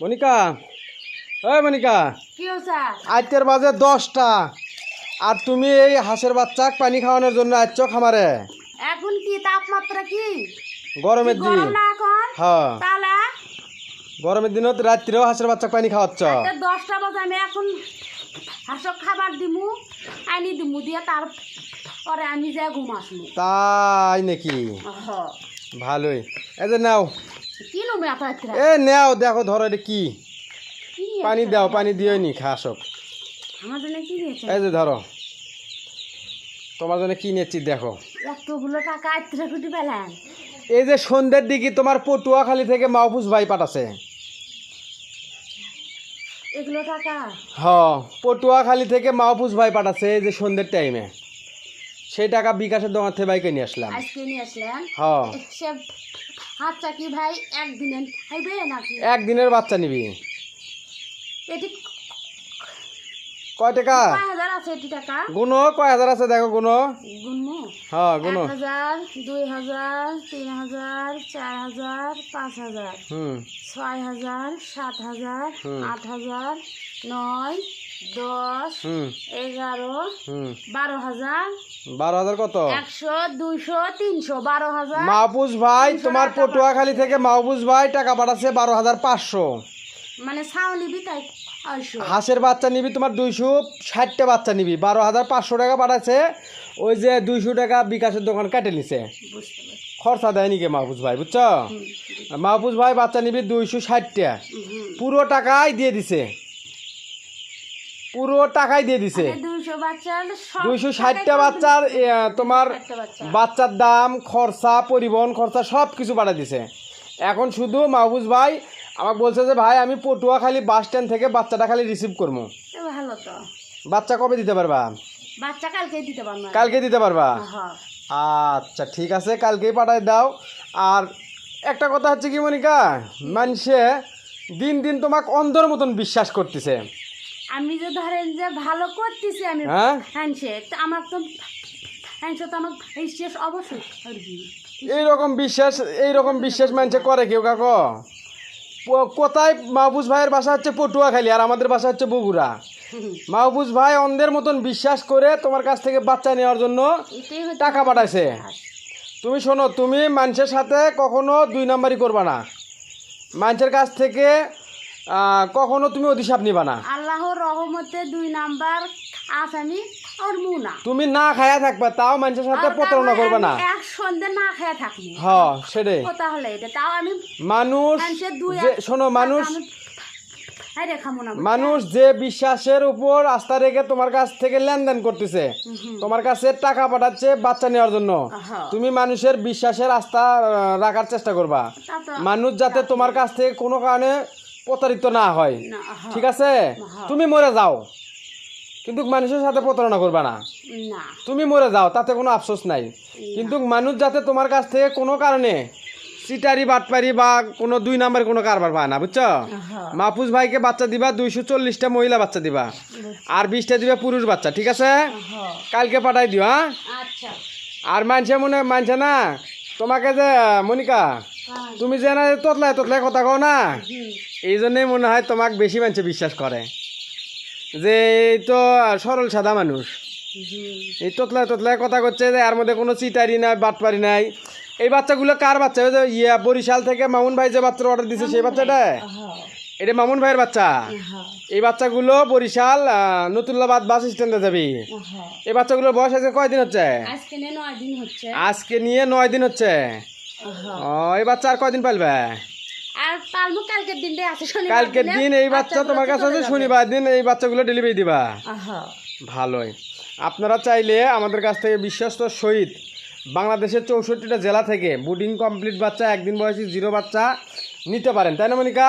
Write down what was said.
মনিকা, ওই মনিকা, কি হচ্ছে? আজকের বাজে 10টা আর তুমি এই হাঁসের বাচ্চাক পানি খাওয়ানোর জন্য আসছ খামারে। এখন কি তাপমাত্রা কি গরমের দিন। গরম না এখন? হ্যাঁ, তাহলে গরমের দিনত রাত্রিরেও হাঁসের বাচ্চাক পানি খাওয়াচ্ছ। 10টা বাজে আমি এখন হাঁসক খাবার দিমু, আনি দিমু দিয়ে তারপরে আমি যা ঘুম আসবো। তাই নাকি? ভালোই। এই যে নাও, কি নবে আপনার এ নাও, দেখো ধরো এটা কি। পানি দাও, পানি দিও নি হাঁসক। আমার জন্য কি দিয়েছে? এই যে ধরো, তোমার জন্য কি নিয়েছি দেখো। এতগুলো টাকা আত্মীয় কুটি পেলেন? এই যে সন্ধ্যের দিকে তোমার পটুয়াখালী থেকে মাহফুজ ভাই পাঠাছে। এগুলো টাকা? হ্যাঁ, পটুয়াখালী থেকে মাহফুজ ভাই পাঠাছে এই যে সন্ধ্যের টাইমে। সেই টাকা বিকাশের দোকান থেকে বাইকে নিয়ে আসলাম। আজকে নিয়ে আসলেন? হ্যাঁ, সে হাতটা কি ভাই একদিনে খাইবে নাকি? একদিনের বাচ্চা নিবি। এটি কয় টাকা? 5000 আছে এটি টাকা? গুনো কয় হাজার আছে দেখো, গুনো। গুনমু? হ্যাঁ, গুনো। 1000, 2000, 3000, 4000, 5000, 6000, 7000, 8000, 9, 10, 11, 12000, 12,000 কত? 100, 200, 300, 12000। মাহফুজ ভাই তোমার পটুয়াখালী থেকে মাহফুজ ভাই টাকা পাঠাচ্ছে 12,500। মানে ছাউনি বিতাই 800। হাঁসের বাচ্চা নিবি তোমার 260টা বাচ্চা নিবি, 12,500 টাকা পাঠাচ্ছে। ওই যে 200 টাকা বিকাশের দোকান কেটে নিছে, বুঝতে পারছি। খরচা দেয়নি কে মাহফুজ ভাই, বুঝছো? মাহফুজ ভাই বাচ্চা নিবি 260টা, পুরো টাকাই দিয়ে দিছে, পুরো টাকাই দিয়ে দিছে। 200 বাচ্চার 260টা বাচ্চার তোমার বাচ্চার দাম, খরচা, পরিবহন খরচা সব কিছু পাঠা দিছে। এখন শুধু মাহফুজ ভাই আমাকে বলছে যে ভাই আমি পটুয়াখালী বাস স্ট্যান্ড থেকে বাচ্চাটা খালি রিসিভ করবো। ভালো তো। বাচ্চা কবে দিতে পারবা? বাচ্চা কালকে দিতে পারবো। কালকে দিতে পারবা? হ্যাঁ। আচ্ছা ঠিক আছে, কালকেই পাঠাই দাও। আর একটা কথা হচ্ছে কি মনিকা, মানুষে দিন দিন তোমাকে অন্ধের মতন বিশ্বাস করতেছে। আমি যে ধরেন যে ভালো করতেছি আমি, হ্যাঁ, আমার তো আমার বিশ্বাস অবশ্যই করবি। এইরকম বিশ্বাস মানুষে করে কেউ কাকো? কোথায়? মাহফুজ ভাইয়ের বাসা হচ্ছে পটুয়াখালী আর আমাদের বাসা হচ্ছে বগুড়া। মাহফুজ ভাই অন্ধের মতন বিশ্বাস করে তোমার কাছ থেকে বাচ্চা নেওয়ার জন্য টাকা পাঠাইছে। তুমি শোনো, তুমি মানুষের সাথে কখনো 2 নাম্বারই করবা না। মানুষের কাছ থেকে কখনো তুমি অভিশাপ নিবা না। আল্লাহর রহমতে 2 নাম্বার আসামি আর মুনা। তুমি না খায়া থাকবা, তাও মানুষের সাথে প্রতারণা করবা না। এক সন্ধ্যে না খায়া থাকবি। হ্যাঁ সেটাই। তাহলে এটা তাও আমি মানুষ শোনো, মানুষ যে বিশ্বাসের উপর আস্থা রেখে তোমার কাছ থেকে লেনদেন করতেছে, তোমার কাছে টাকা পাঠাচ্ছে বাচ্চা নেওয়ার জন্য, তুমি মানুষের বিশ্বাসের আস্থা রাখার চেষ্টা করবা। মানুষ যাতে তোমার কাছ থেকে কোনো কারণে প্রতারিত না হয়, ঠিক আছে? তুমি মরে যাও কিন্তু মানুষের সাথে প্রতারণা করবা না। তুমি মরে যাও তাতে কোনো আফসোস নাই, কিন্তু মানুষ যাতে তোমার কাছ থেকে কোনো কারণে চিটারি বাটপারি বা কোনো 2 নাম্বার কোনো কারবার পায় না, বুঝছো? মাহফুজ ভাইকে বাচ্চা দিবা 240টা মহিলা বাচ্চা দিবা, আর 20টা দিবে পুরুষ বাচ্চা, ঠিক আছে? কালকে পাঠাই দিও। হ্যাঁ, আর মানছে না তোমাকে যে মনিকা, তুমি যে না তোতলায় কথা কও না, এই জন্যই মনে হয় তোমাকে বেশি মানুষে বিশ্বাস করে, যে এই তো সরল সাদা মানুষ, এই তোতলায় কথা করছে যে এর মধ্যে কোনো চিটারি নাই, বাটপারি নাই। এই বাচ্চাগুলো কার বাচ্চা? বরিশাল থেকে মামুন ভাই যে বাচ্চার অর্ডার দিছে সেই বাচ্চাটা, এটা মামুন ভাইয়ের বাচ্চা। এই বাচ্চাগুলো বরিশাল নতুল্লাবাদ বাস স্ট্যান্ডে যাবি। এই বাচ্চাগুলোর বয়স আজকে কয়দিন হচ্ছে? আজকে নিয়ে 9 দিন হচ্ছে। এই বাচ্চা আর কয়দিন পালবে? কালকের দিন এই বাচ্চা তোমার কাছে আছে, শনিবার দিন এই বাচ্চাগুলো ডেলিভারি দিবা। ভালোই। আপনারা চাইলে আমাদের কাছ থেকে বিশ্বস্ত সহিত বাংলাদেশের 64টা জেলা থেকে বুডিং কমপ্লিট বাচ্চা, 1 দিন বয়সী 0 বাচ্চা নিতে পারেন, তাই না মনিকা?